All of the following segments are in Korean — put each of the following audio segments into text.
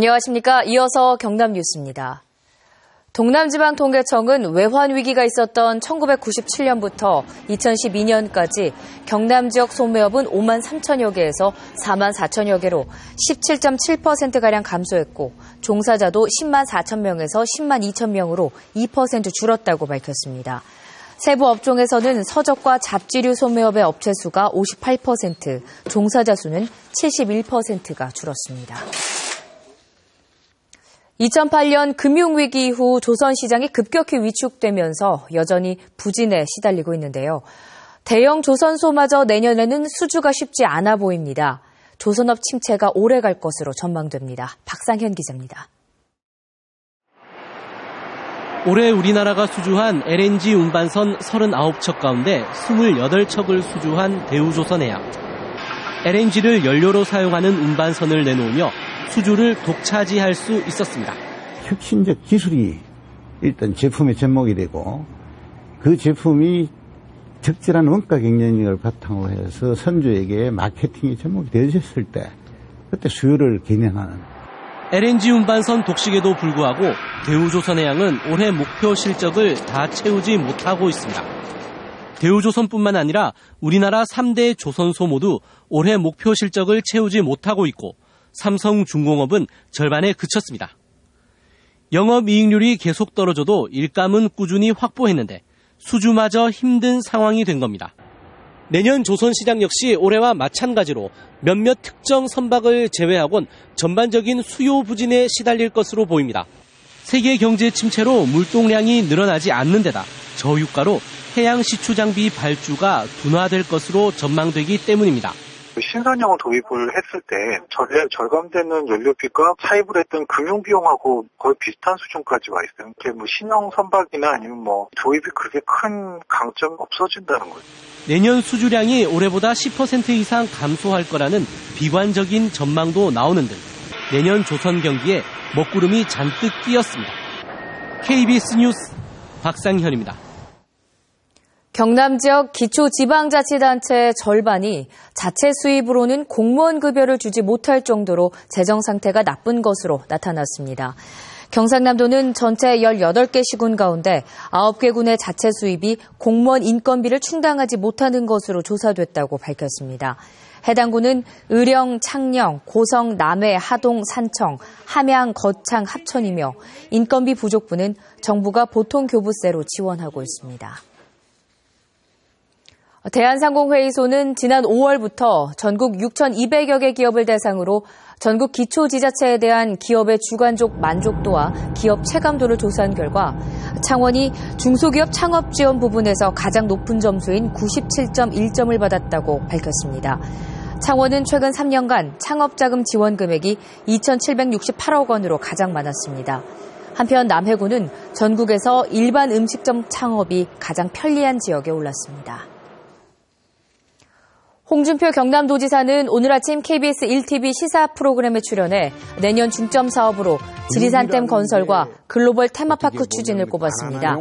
안녕하십니까. 이어서 경남 뉴스입니다. 동남지방통계청은 외환 위기가 있었던 1997년부터 2012년까지 경남 지역 소매업은 5만 3천여 개에서 4만 4천여 개로 17.7%가량 감소했고 종사자도 10만 4천 명에서 10만 2천 명으로 2% 줄었다고 밝혔습니다. 세부 업종에서는 서적과 잡지류 소매업의 업체 수가 58%, 종사자 수는 71%가 줄었습니다. 2008년 금융위기 이후 조선시장이 급격히 위축되면서 여전히 부진에 시달리고 있는데요. 대형 조선소마저 내년에는 수주가 쉽지 않아 보입니다. 조선업 침체가 오래 갈 것으로 전망됩니다. 박상현 기자입니다. 올해 우리나라가 수주한 LNG 운반선 39척 가운데 28척을 수주한 대우조선해양. LNG를 연료로 사용하는 운반선을 내놓으며 수주를 독차지할 수 있었습니다. 혁신적 기술이 일단 제품의 접목이 되고 그 제품이 적절한 원가 경쟁력을 바탕으로 해서 선주에게 마케팅이 접목이 되어졌을 때 그때 수요를 겨냥하는. LNG 운반선 독식에도 불구하고 대우조선해양은 올해 목표 실적을 다 채우지 못하고 있습니다. 대우조선뿐만 아니라 우리나라 3대 조선소 모두 올해 목표 실적을 채우지 못하고 있고 삼성중공업은 절반에 그쳤습니다. 영업이익률이 계속 떨어져도 일감은 꾸준히 확보했는데 수주마저 힘든 상황이 된 겁니다. 내년 조선시장 역시 올해와 마찬가지로 몇몇 특정 선박을 제외하곤 전반적인 수요 부진에 시달릴 것으로 보입니다. 세계 경제 침체로 물동량이 늘어나지 않는 데다 저유가로 해양 시추 장비 발주가 둔화될 것으로 전망되기 때문입니다. 신선형을 도입을 했을 때 절감되는 연료비가 차입을 했던 금융비용하고 거의 비슷한 수준까지 와 있어요. 신형 선박이나 아니면 도입이 그렇게 큰 강점이 없어진다는 거죠. 내년 수주량이 올해보다 10% 이상 감소할 거라는 비관적인 전망도 나오는 등 내년 조선 경기에 먹구름이 잔뜩 끼었습니다. KBS 뉴스 박상현입니다. 경남 지역 기초지방자치단체의 절반이 자체 수입으로는 공무원 급여를 주지 못할 정도로 재정 상태가 나쁜 것으로 나타났습니다. 경상남도는 전체 18개 시군 가운데 9개 군의 자체 수입이 공무원 인건비를 충당하지 못하는 것으로 조사됐다고 밝혔습니다. 해당 군은 의령, 창녕, 고성, 남해, 하동, 산청, 함양, 거창, 합천이며 인건비 부족분은 정부가 보통교부세로 지원하고 있습니다. 대한상공회의소는 지난 5월부터 전국 6,200여 개 기업을 대상으로 전국 기초지자체에 대한 기업의 주관적 만족도와 기업 체감도를 조사한 결과 창원이 중소기업 창업 지원 부분에서 가장 높은 점수인 97.1점을 받았다고 밝혔습니다. 창원은 최근 3년간 창업자금 지원 금액이 2,768억 원으로 가장 많았습니다. 한편 남해군은 전국에서 일반 음식점 창업이 가장 편리한 지역에 올랐습니다. 홍준표 경남도지사는 오늘 아침 KBS 1TV 시사 프로그램에 출연해 내년 중점 사업으로 지리산댐 건설과 글로벌 테마파크 추진을 꼽았습니다.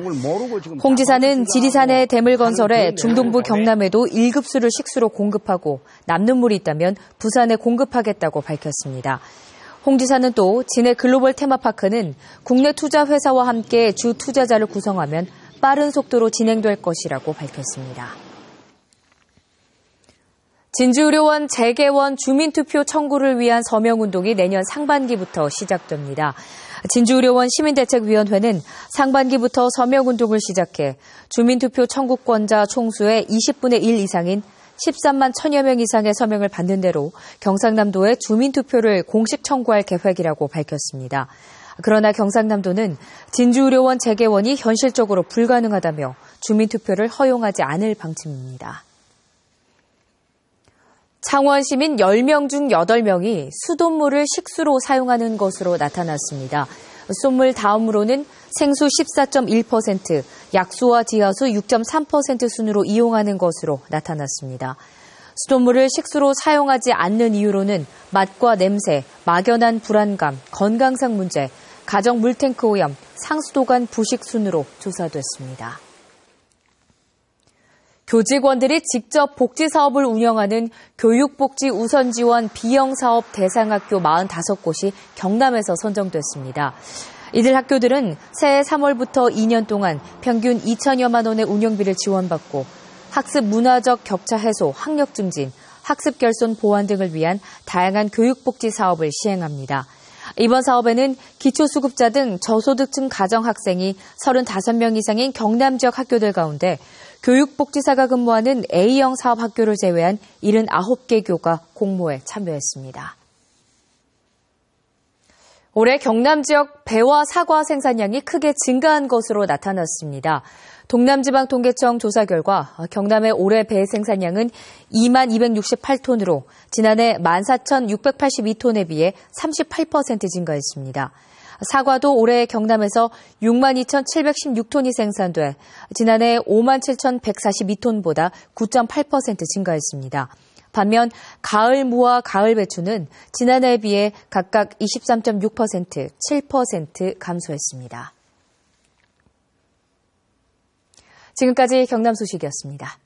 홍 지사는 지리산의 댐을 건설해 중동부 경남에도 1급수를 식수로 공급하고 남는 물이 있다면 부산에 공급하겠다고 밝혔습니다. 홍 지사는 또 진해 글로벌 테마파크는 국내 투자 회사와 함께 주 투자자를 구성하면 빠른 속도로 진행될 것이라고 밝혔습니다. 진주의료원 재개원 주민투표 청구를 위한 서명운동이 내년 상반기부터 시작됩니다. 진주의료원 시민대책위원회는 상반기부터 서명운동을 시작해 주민투표 청구권자 총수의 20분의 1 이상인 13만 1천여 명 이상의 서명을 받는 대로 경상남도에 주민투표를 공식 청구할 계획이라고 밝혔습니다. 그러나 경상남도는 진주의료원 재개원이 현실적으로 불가능하다며 주민투표를 허용하지 않을 방침입니다. 창원 시민 10명 중 8명이 수돗물을 식수로 사용하는 것으로 나타났습니다. 수돗물 다음으로는 생수 14.1%, 약수와 지하수 6.3% 순으로 이용하는 것으로 나타났습니다. 수돗물을 식수로 사용하지 않는 이유로는 맛과 냄새, 막연한 불안감, 건강상 문제, 가정 물탱크 오염, 상수도 간 부식 순으로 조사됐습니다. 교직원들이 직접 복지사업을 운영하는 교육복지 우선지원 비영사업 대상학교 45곳이 경남에서 선정됐습니다. 이들 학교들은 새해 3월부터 2년 동안 평균 2천여만 원의 운영비를 지원받고 학습 문화적 격차 해소, 학력 증진, 학습 결손 보완 등을 위한 다양한 교육복지 사업을 시행합니다. 이번 사업에는 기초수급자 등 저소득층 가정학생이 35명 이상인 경남 지역 학교들 가운데 교육복지사가 근무하는 A형 사업학교를 제외한 79개 교가 공모에 참여했습니다. 올해 경남 지역 배와 사과 생산량이 크게 증가한 것으로 나타났습니다. 동남지방통계청 조사 결과 경남의 올해 배 생산량은 2268톤으로 지난해 14,682톤에 비해 38% 증가했습니다. 사과도 올해 경남에서 62,716톤이 생산돼 지난해 57,142톤보다 9.8% 증가했습니다. 반면 가을 무와 가을 배추는 지난해에 비해 각각 23.6%, 7% 감소했습니다. 지금까지 경남 소식이었습니다.